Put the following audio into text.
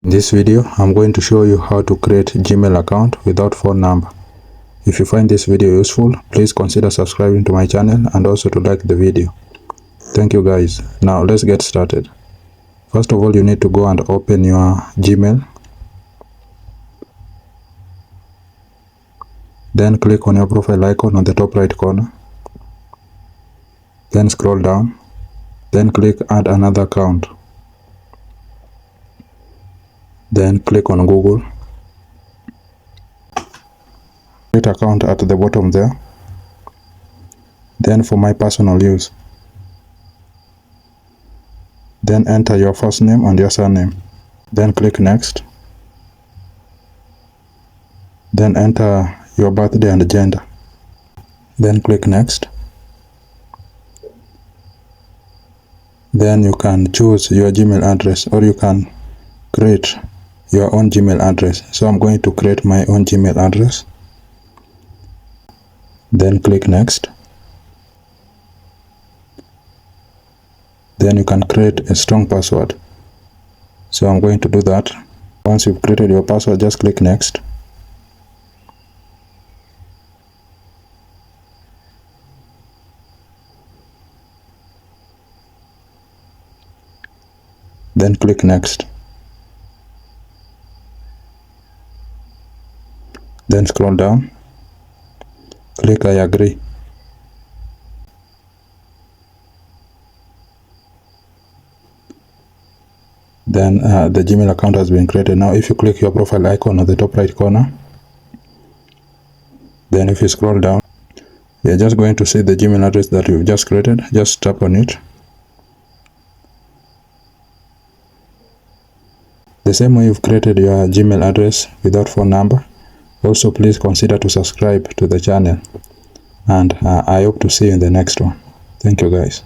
In this video, I'm going to show you how to create Gmail account without phone number. If you find this video useful, please consider subscribing to my channel and also to like the video. Thank you guys. Now let's get started. First of all, you need to go and open your Gmail. Then click on your profile icon on the top right corner. Then scroll down. Then click add another account. Then click on Google. Create account at the bottom there. Then for my personal use. Then enter your first name and your surname. Then click next. Then enter your birthday and gender. Then click next. Then you can choose your Gmail address, or you can create your own Gmail address. So I'm going to create my own Gmail address. Then click next. Then you can create a strong password. So I'm going to do that. Once you've created your password, just click next. Then click next. Then scroll down. Click I agree. Then the Gmail account has been created. Now if you click your profile icon on the top right corner, then if you scroll down, you're just going to see the Gmail address that you've just created. Just tap on it. The same way you've created your Gmail address without phone number. Also, please consider to subscribe to the channel, and I hope to see you in the next one. Thank you guys.